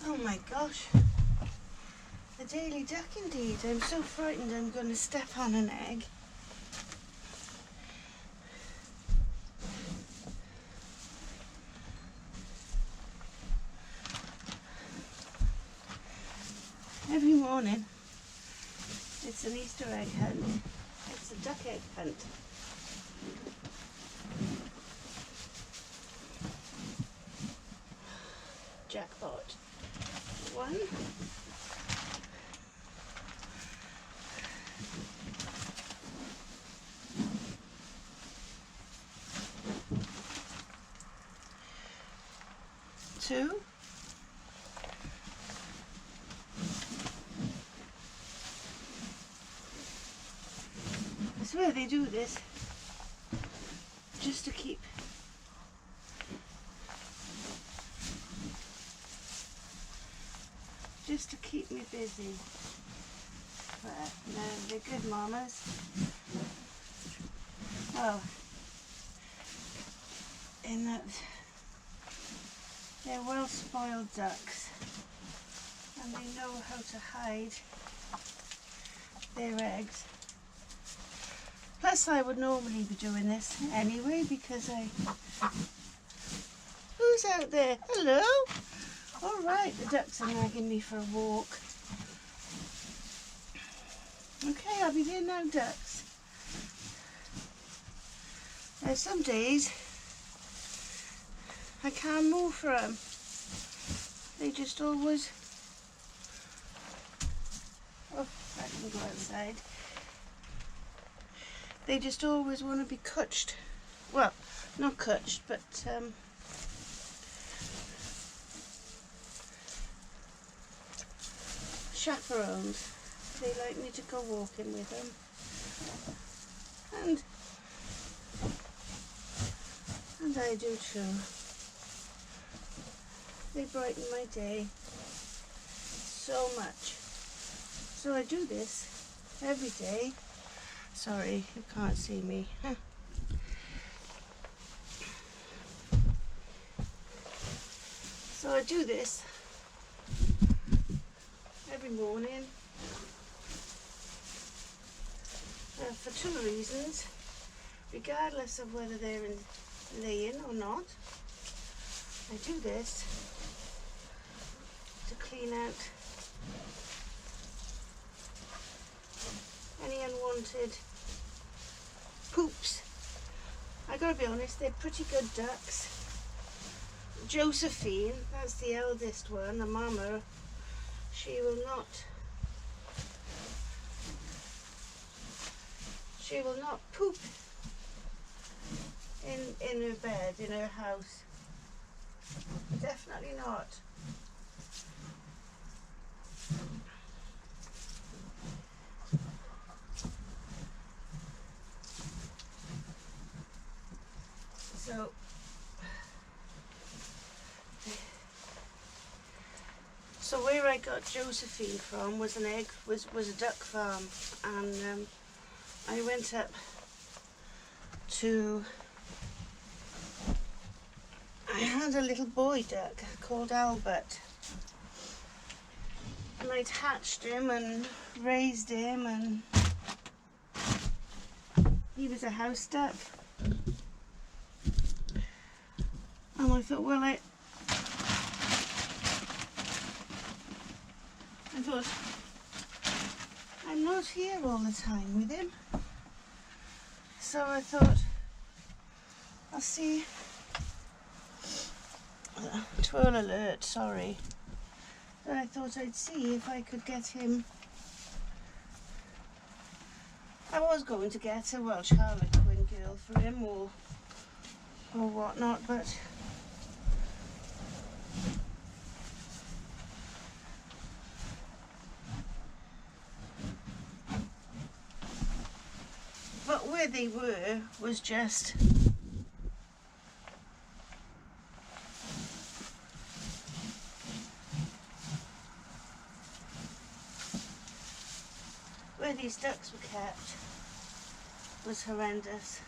Oh my gosh. A daily duck indeed. I'm so frightened I'm going to step on an egg. Every morning it's an Easter egg hunt. It's a duck egg hunt. Jackpot. 1. 2. 'I swear they do this just to keep me busy. But no, they're good mamas. Well, in that they're well spoiled ducks and they know how to hide their eggs. Plus I would normally be doing this anyway because who's out there? Hello? Alright, the ducks are nagging me for a walk. Okay, I'll be there now, ducks. There's some days I can't move for them. They just always... Oh, I can go outside. They just always want to be cutched. Well, not cutched, but chaperoned. They like me to go walking with them. And I do too. They brighten my day so much. So I do this every day. Sorry, you can't see me. So I do this every morning for 2 reasons, regardless of whether they're laying or not. I do this to clean out any unwanted poops. I gotta be honest, they're pretty good ducks. Josephine, that's the eldest one, the mama, she will not poop in her bed, in her house. Definitely not. So where I got Josephine from was a duck farm, and I went up to, I had a little boy duck called Albert, and I'd hatched him and raised him, and he was a house duck. And I thought, well, I thought, I'm not here all the time with him. So I thought, I'll see, twirl alert, sorry. But I thought I'd see if I could get him. I was going to get a Welsh Harlequin girl for him or whatnot, but where they were was just where these ducks were kept was horrendous.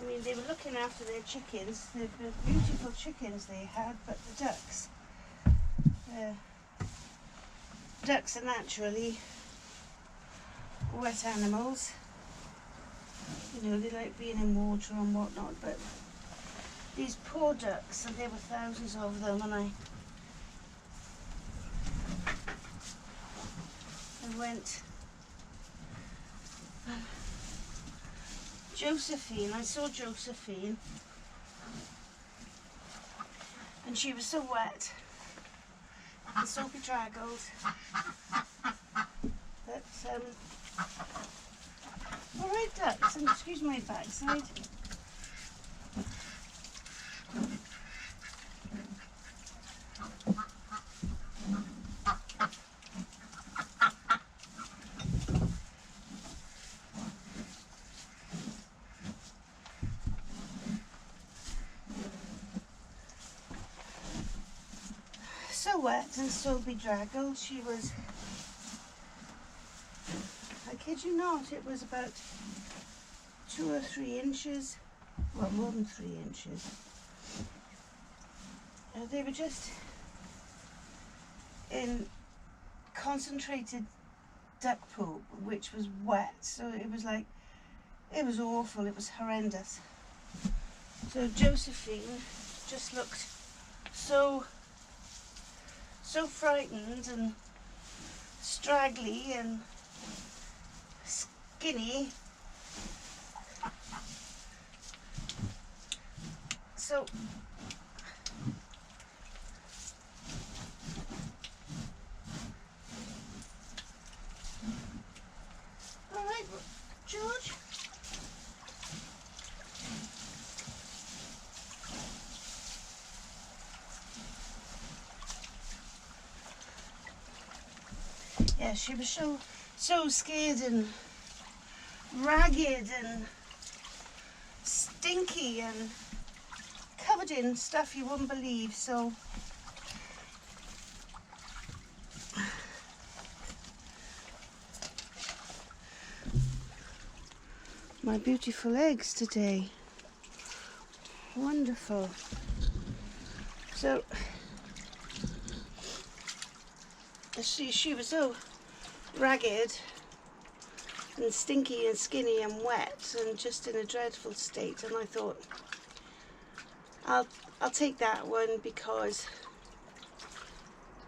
mean, they were looking after their chickens, the beautiful chickens they had, but the ducks. Ducks are naturally wet animals. You know, they like being in water and whatnot, but these poor ducks, and there were thousands of them, and I went. Josephine, I saw Josephine, and she was so wet and so bedraggled that, all right, ducks, and excuse my backside. So wet and so bedraggled. She was, I kid you not, it was about 2 or 3 inches, well, more than 3 inches. They were just in concentrated duck poop, which was wet, so it was like, it was awful, it was horrendous. So Josephine just looked so frightened and straggly and skinny. So all right, George. Yeah, she was so scared and ragged and stinky and covered in stuff you wouldn't believe. So my beautiful eggs today, wonderful. So she was so ragged and stinky and skinny and wet and just in a dreadful state, and I thought I'll take that one, because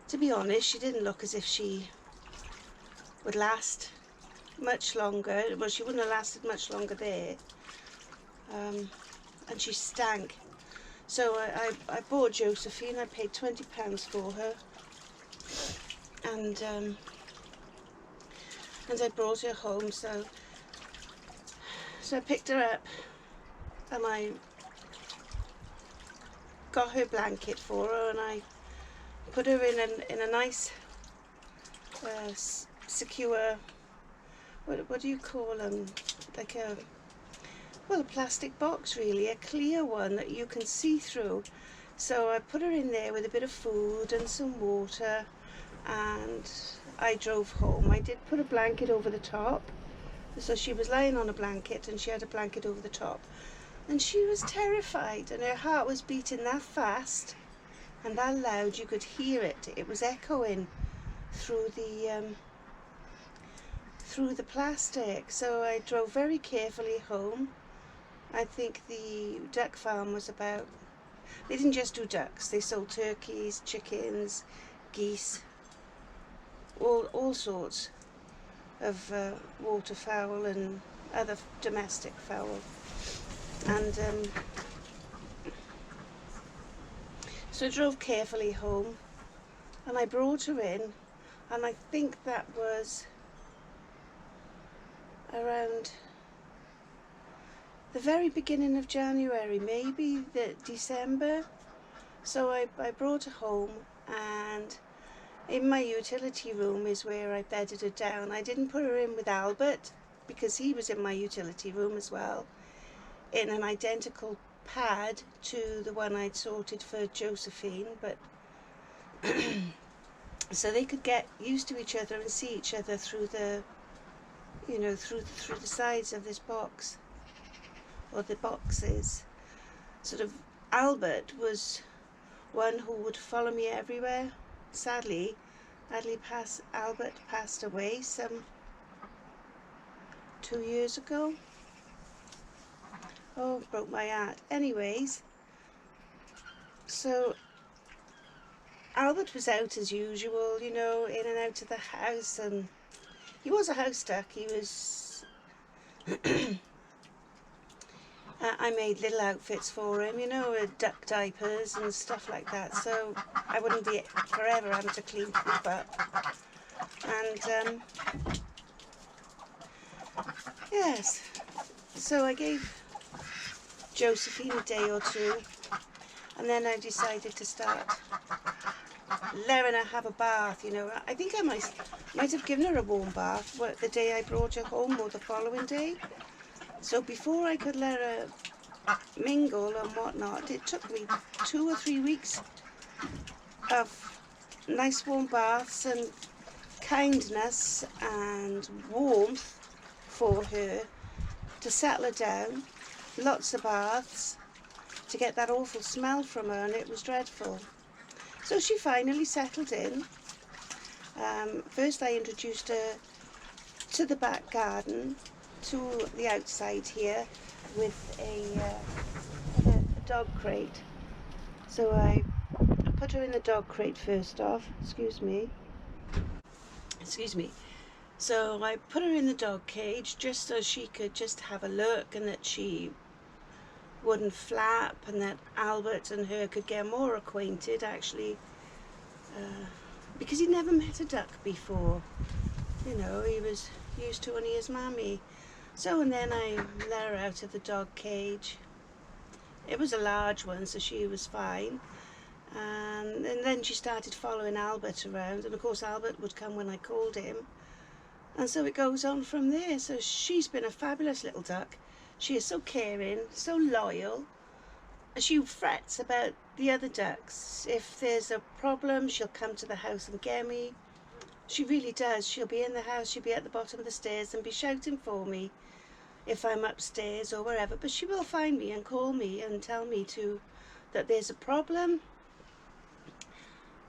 to be honest, she didn't look as if she would last much longer. Well, she wouldn't have lasted much longer there, and she stank. So I bought Josephine. I paid £20 for her, and I brought her home. So I picked her up and I got her blanket for her, and I put her in a nice secure, what do you call them, like a plastic box, really, a clear one that you can see through. So I put her in there with a bit of food and some water, and I drove home. I did put a blanket over the top, so she was lying on a blanket and she had a blanket over the top, and she was terrified, and her heart was beating that fast and that loud you could hear it. It was echoing through the plastic. So I drove very carefully home. I think the duck farm was about, they didn't just do ducks, they sold turkeys, chickens, geese, all sorts of waterfowl and other domestic fowl. And so I drove carefully home, and I brought her in, and I think that was around the very beginning of January, maybe December. So I brought her home, and in my utility room is where I bedded her down. I didn't put her in with Albert, because he was in my utility room as well, in an identical pad to the one I'd sorted for Josephine, but so they could get used to each other and see each other through the, through the sides of this box. or the boxes. Sort of Albert was one who would follow me everywhere. Sadly, Albert passed away some 2 years ago. Oh, broke my heart. Anyways, so Albert was out as usual, you know, in and out of the house, and he was a house duck. He was I made little outfits for him, you know, duck diapers and stuff like that, so I wouldn't be forever having to clean poop up. And yes, so I gave Josephine a day or two, and then I decided to start letting her have a bath, you know. I think I might have given her a warm bath the day I brought her home or the following day. So before I could let her mingle and whatnot, it took me 2 or 3 weeks of nice warm baths and kindness and warmth for her to settle her down. Lots of baths to get that awful smell from her, and it was dreadful. So she finally settled in. First I introduced her to the back garden, to the outside here, with a dog crate. So I put her in the dog crate first off. Excuse me. So I put her in the dog cage just so she could just have a look, and that she wouldn't flap, and that Albert and her could get more acquainted, actually, because he'd never met a duck before. You know, he was used to only his mammy. So, and then I let her out of the dog cage. It was a large one, so she was fine. And then she started following Albert around, and of course Albert would come when I called him. And so it goes on from there. So she's been a fabulous little duck. She is so caring, so loyal. She frets about the other ducks. If there's a problem, she'll come to the house and get me. She really does. She'll be in the house, she'll be at the bottom of the stairs and be shouting for me if I'm upstairs or wherever. But she will find me and call me and tell me that there's a problem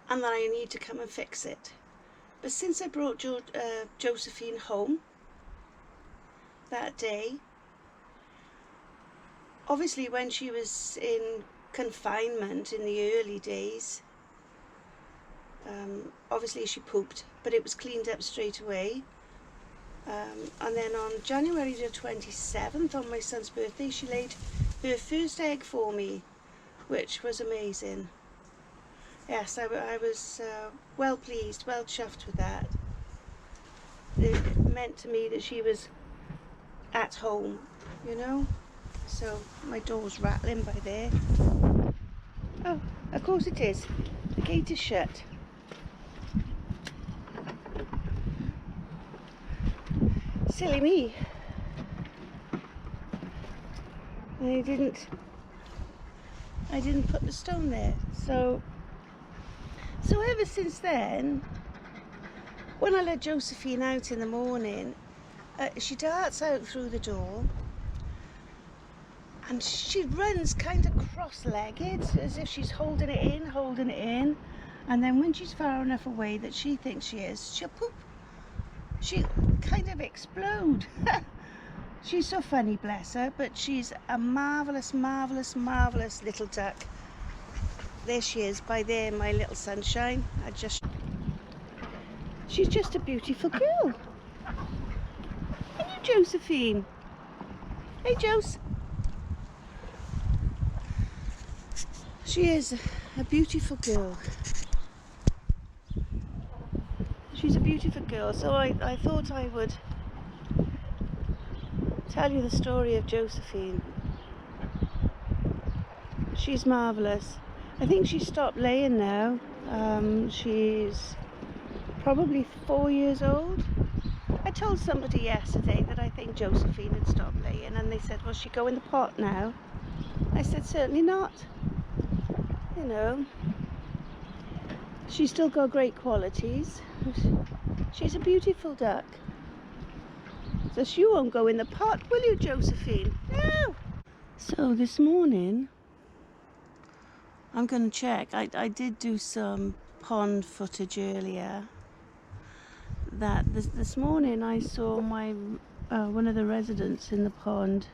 and that I need to come and fix it. But since I brought Josephine home that day, obviously when she was in confinement in the early days, obviously she pooped, but it was cleaned up straight away. And then on January the 27th, on my son's birthday, she laid her first egg for me, which was amazing. Yes, I was well pleased, well chuffed with that. It meant to me that she was at home, you know. So my door's rattling by there. Oh, of course it is. The gate is shut. Silly me. I didn't put the stone there. So ever since then, when I let Josephine out in the morning, she darts out through the door and she runs kind of cross-legged, as if she's holding it in, and then when she's far enough away that she thinks she is, she'll poop. She'll kind of explode. She's so funny, bless her, but she's a marvellous, marvellous, marvellous little duck. There she is, by there, my little sunshine. She's just a beautiful girl. Are you Josephine? Hey, Jose. She is a beautiful girl. She's a beautiful girl, so I thought I would tell you the story of Josephine. She's marvellous. I think she's stopped laying now. She's probably 4 years old. I told somebody yesterday that I think Josephine had stopped laying, and they said, "Will she go in the pot now?" I said, "Certainly not. You know, she's still got great qualities. She's a beautiful duck. So she won't go in the pot, will you, Josephine?" No! So this morning I'm going to check. I did do some pond footage earlier. That this morning I saw my one of the residents in the pond,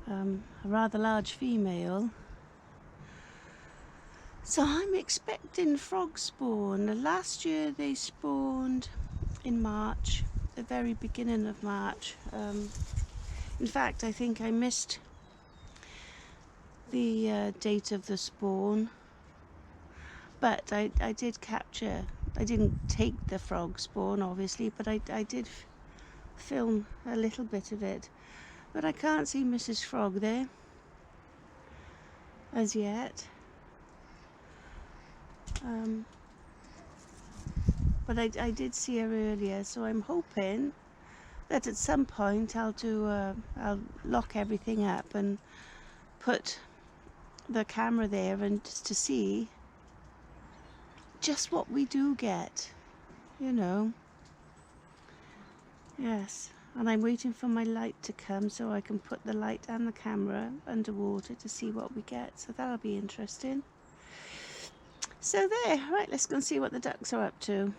a rather large female. So I'm expecting frog spawn. Last year they spawned in March, the very beginning of March. In fact, I think I missed the date of the spawn, but I did capture. I didn't take the frog spawn, obviously, but I did film a little bit of it. But I can't see Mrs. Frog there as yet. But I did see her earlier, so I'm hoping that at some point I'll lock everything up and put the camera there and just to see just what we do get, you know. Yes, and I'm waiting for my light to come so I can put the light and the camera underwater to see what we get, so that'll be interesting. So there, right, let's go and see what the ducks are up to.